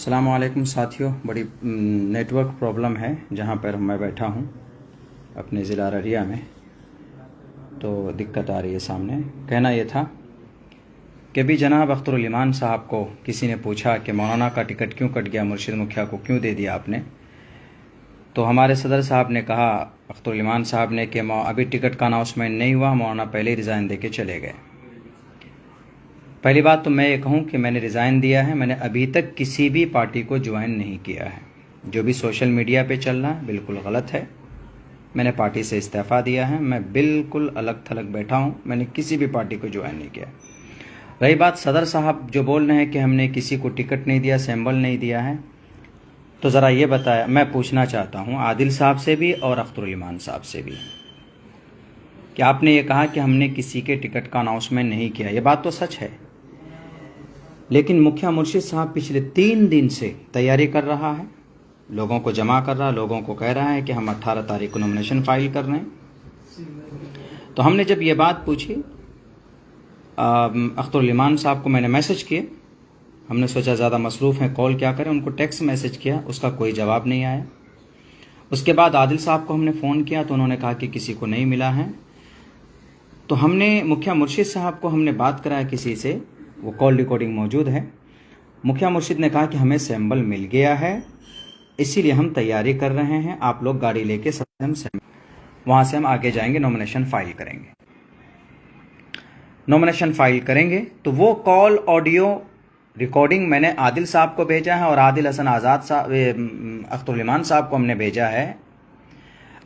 अस्सलाम वालेकुम साथियों, बड़ी नेटवर्क प्रॉब्लम है जहाँ पर मैं बैठा हूँ अपने ज़िला अररिया में, तो दिक्कत आ रही है सामने। कहना ये था कि भी जनाब अख्तरुल ईमान साहब को किसी ने पूछा कि मौलाना का टिकट क्यों कट गया, मुर्शिद मुखिया को क्यों दे दिया आपने, तो हमारे सदर साहब ने कहा अख्तरुल ईमान साहब ने कि अभी टिकट का अनाउंसमेंट नहीं हुआ, मौलाना पहले ही रिज़ाइन दे के चले गए। पहली बात तो मैं ये कहूँ कि मैंने रिज़ाइन दिया है, मैंने अभी तक किसी भी पार्टी को ज्वाइन नहीं किया है। जो भी सोशल मीडिया पे चल रहा है बिल्कुल गलत है। मैंने पार्टी से इस्तीफ़ा दिया है, मैं बिल्कुल अलग थलग बैठा हूँ, मैंने किसी भी पार्टी को ज्वाइन नहीं किया। रही बात सदर साहब जो बोल रहे हैं कि हमने किसी को टिकट नहीं दिया, सिंबल नहीं दिया है, तो ज़रा ये बताया, मैं पूछना चाहता हूँ आदिल साहब से भी और अख्तरुल ईमान साहब से भी कि आपने ये कहा कि हमने किसी के टिकट का अनाउंसमेंट नहीं किया, ये बात तो सच है, लेकिन मुखिया मुर्शिद साहब पिछले 3 दिन से तैयारी कर रहा है, लोगों को जमा कर रहा है, लोगों को कह रहा है कि हम 18 तारीख को नॉमिनेशन फाइल कर रहे हैं। तो हमने जब ये बात पूछी अख्तरुल ईमान साहब को, मैंने मैसेज किए, हमने सोचा ज़्यादा मसरूफ़ हैं, कॉल क्या करें, उनको टेक्स्ट मैसेज किया, उसका कोई जवाब नहीं आया। उसके बाद आदिल साहब को हमने फ़ोन किया तो उन्होंने कहा कि किसी को नहीं मिला है। तो हमने मुखिया मुर्शिद साहब को हमने बात कराया किसी से, वो कॉल रिकॉर्डिंग मौजूद है। मुखिया मुर्शिद ने कहा कि हमें सैंबल मिल गया है, इसीलिए हम तैयारी कर रहे हैं, आप लोग गाड़ी लेके वहाँ से हम आगे जाएंगे, नॉमिनेशन फाइल करेंगे। नॉमिनेशन फाइल करेंगे तो वो कॉल ऑडियो रिकॉर्डिंग मैंने आदिल साहब को भेजा है और आदिल हसन आज़ाद साहब अख्तरुल ईमान साहब को हमने भेजा है।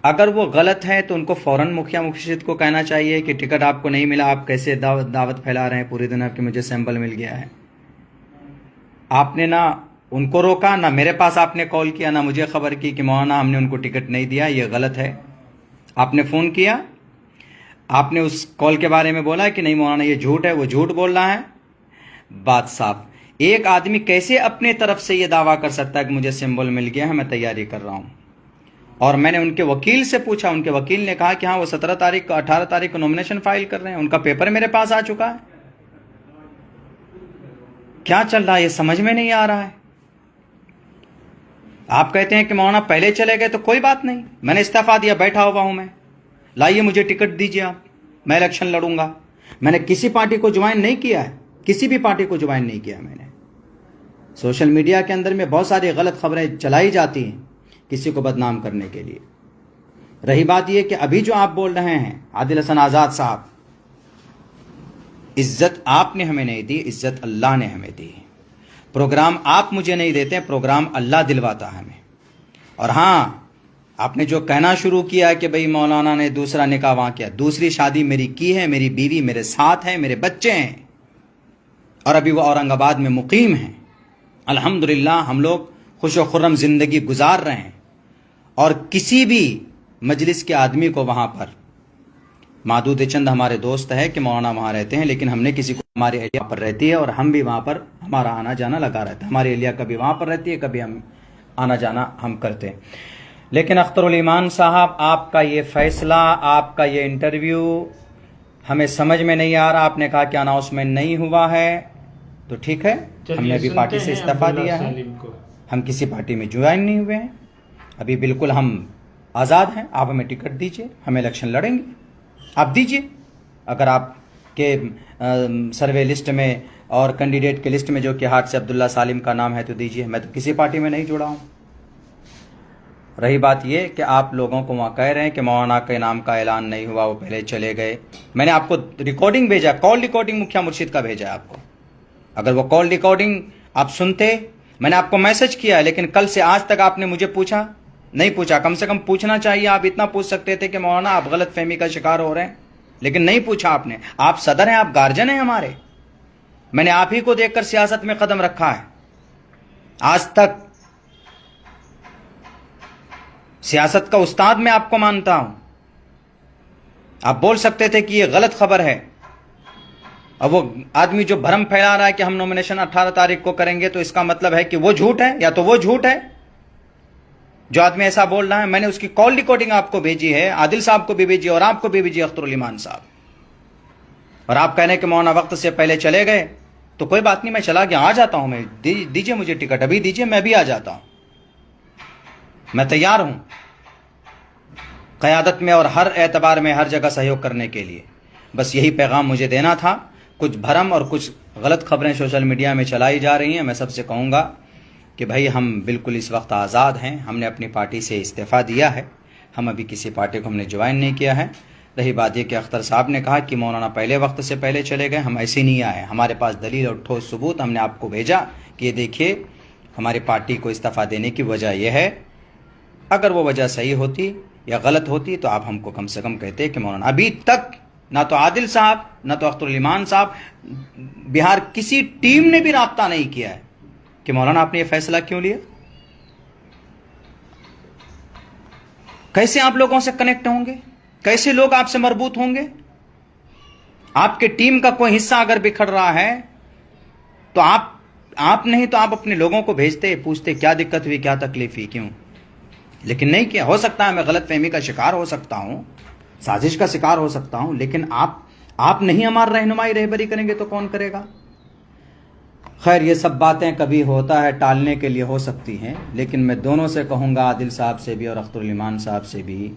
अगर वो गलत है तो उनको फ़ौरन मुखिया मुर्शिद को कहना चाहिए कि टिकट आपको नहीं मिला, आप कैसे दावत फैला रहे हैं पूरी दुनिया कि मुझे सैंपल मिल गया है। आपने ना उनको रोका, ना मेरे पास आपने कॉल किया, ना मुझे खबर की कि मौलाना हमने उनको टिकट नहीं दिया, ये गलत है। आपने फ़ोन किया, आपने उस कॉल के बारे में बोला कि नहीं मौलाना ये झूठ है, वो झूठ बोल रहा है, बात साफ। एक आदमी कैसे अपने तरफ से ये दावा कर सकता है कि मुझे सिंबल मिल गया है, मैं तैयारी कर रहा हूं। और मैंने उनके वकील से पूछा, उनके वकील ने कहा कि हाँ वो 17 तारीख को 18 तारीख को नॉमिनेशन फाइल कर रहे हैं, उनका पेपर मेरे पास आ चुका है। क्या चल रहा है ये समझ में नहीं आ रहा है। आप कहते हैं कि मौलाना पहले चले गए, तो कोई बात नहीं, मैंने इस्तीफा दिया, बैठा हुआ हूं मैं, लाइए मुझे टिकट दीजिए आप, मैं इलेक्शन लड़ूंगा। मैंने किसी पार्टी को ज्वाइन नहीं किया है, किसी भी पार्टी को ज्वाइन नहीं किया मैंने। सोशल मीडिया के अंदर में बहुत सारी गलत खबरें चलाई जाती हैं किसी को बदनाम करने के लिए। रही बात यह कि अभी जो आप बोल रहे हैं आदिल हसन आज़ाद साहब, इज्जत आपने हमें नहीं दी, इज्जत अल्लाह ने हमें दी। प्रोग्राम आप मुझे नहीं देते, प्रोग्राम अल्लाह दिलवाता है हमें। और हाँ, आपने जो कहना शुरू किया है कि भाई मौलाना ने दूसरा निकाह वहां किया, दूसरी शादी मेरी की है, मेरी बीवी मेरे साथ है, मेरे बच्चे हैं, और अभी वो औरंगाबाद में मुकीम हैं। अल्हम्दुलिल्लाह हम लोग खुश व खुर्रम जिंदगी गुजार रहे हैं। और किसी भी मजलिस के आदमी को वहां पर, मादूद चंद हमारे दोस्त है कि मौलाना वहां रहते हैं, लेकिन हमने किसी को, हमारे एरिया पर रहती है और हम भी वहां पर, हमारा आना जाना लगा रहता है। हमारी एरिया कभी वहां पर रहती है, कभी हम आना जाना हम करते हैं। लेकिन अख्तरुल ईमान साहब, आपका ये फैसला, आपका ये इंटरव्यू हमें समझ में नहीं आ रहा। आपने कहा कि अनाउंसमेंट नहीं हुआ है, तो ठीक है, हमने अभी पार्टी से इस्तीफा दिया है, हम किसी पार्टी में ज्वाइन नहीं हुए हैं, अभी बिल्कुल हम आज़ाद हैं। आप हमें टिकट दीजिए, हम इलेक्शन लड़ेंगे, आप दीजिए। अगर आपके सर्वे लिस्ट में और कैंडिडेट के लिस्ट में जो कि हाथ से अब्दुल्ला सालिम का नाम है तो दीजिए, मैं तो किसी पार्टी में नहीं जुड़ा हूँ। रही बात ये कि आप लोगों को वहाँ कह रहे हैं कि मौलाना के नाम का ऐलान नहीं हुआ, वो पहले चले गए। मैंने आपको रिकॉर्डिंग भेजा, कॉल रिकॉर्डिंग मुखिया मुर्शिद का भेजा है आपको। अगर वो कॉल रिकॉर्डिंग आप सुनते, मैंने आपको मैसेज किया है, लेकिन कल से आज तक आपने मुझे पूछा नहीं, पूछा। कम से कम पूछना चाहिए, आप इतना पूछ सकते थे कि मौलाना आप गलत फहमी का शिकार हो रहे हैं, लेकिन नहीं पूछा आपने। आप सदर हैं, आप गार्जियन हैं हमारे, मैंने आप ही को देखकर सियासत में कदम रखा है। आज तक सियासत का उस्ताद मैं आपको मानता हूं। आप बोल सकते थे कि यह गलत खबर है। अब वो आदमी जो भ्रम फैला रहा है कि हम नॉमिनेशन 18 तारीख को करेंगे, तो इसका मतलब है कि वो झूठ है, या तो वो झूठ है जो आदमी ऐसा बोल रहा है। मैंने उसकी कॉल रिकॉर्डिंग आपको भेजी है, आदिल साहब को भी भेजी और आपको भी भेजी, अख्तरुल ईमान साहब। और आप कह रहे हैं कि मौलाना वक्त से पहले चले गए, तो कोई बात नहीं, मैं चला गया, आ जाता हूं मैं, दीजिए मुझे टिकट, अभी दीजिए, मैं भी आ जाता हूं, मैं तैयार हूं क़यादत में और हर एतबार में हर जगह सहयोग करने के लिए। बस यही पैगाम मुझे देना था। कुछ भरम और कुछ गलत खबरें सोशल मीडिया में चलाई जा रही हैं। मैं सबसे कहूँगा कि भाई हम बिल्कुल इस वक्त आज़ाद हैं। हमने अपनी पार्टी से इस्तीफ़ा दिया है, हम अभी किसी पार्टी को हमने ज्वाइन नहीं किया है। रही बात ये कि अख्तर साहब ने कहा कि मौलाना पहले वक्त से पहले चले गए, हम ऐसे नहीं आए, हमारे पास दलील और ठोस सबूत हमने आपको भेजा कि ये देखिए हमारी पार्टी को इस्तीफ़ा देने की वजह यह है। अगर वो वजह सही होती या गलत होती तो आप हमको कम से कम कहते कि मौलाना, अभी तक ना तो आदिल साहब ना तो अख्तरुल ईमान साहब, बिहार किसी टीम ने भी राब्ता नहीं किया है कि मौलाना आपने ये फैसला क्यों लिया। कैसे आप लोगों से कनेक्ट होंगे, कैसे लोग आपसे मरबूत होंगे। आपके टीम का कोई हिस्सा अगर बिखर रहा है तो आप नहीं तो आप अपने लोगों को भेजते, पूछते क्या दिक्कत हुई, क्या तकलीफ हुई, क्यों। लेकिन नहीं किया। हो सकता है मैं गलतफहमी का शिकार हो सकता हूं, साजिश का शिकार हो सकता हूं, लेकिन आप नहीं हमारी रहनुमाई रहबरी करेंगे तो कौन करेगा। खैर, ये सब बातें कभी होता है टालने के लिए हो सकती हैं, लेकिन मैं दोनों से कहूँगा, आदिल साहब से भी और अख्तरुल ईमान साहब से भी,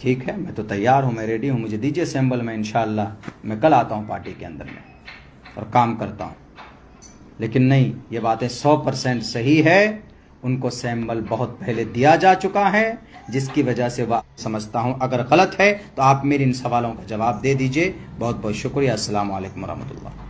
ठीक है मैं तो तैयार हूँ, मैं रेडी हूँ, मुझे दीजिए सैम्बल, मैं इंशाअल्लाह मैं कल आता हूँ पार्टी के अंदर में और काम करता हूँ। लेकिन नहीं, ये बातें 100% सही है। उनको सैम्बल बहुत पहले दिया जा चुका है, जिसकी वजह से वह समझता हूँ अगर गलत है तो आप मेरे इन सवालों का जवाब दे दीजिए। बहुत बहुत शुक्रिया। अस्सलाम वालेकुम रहमतुल्लाह।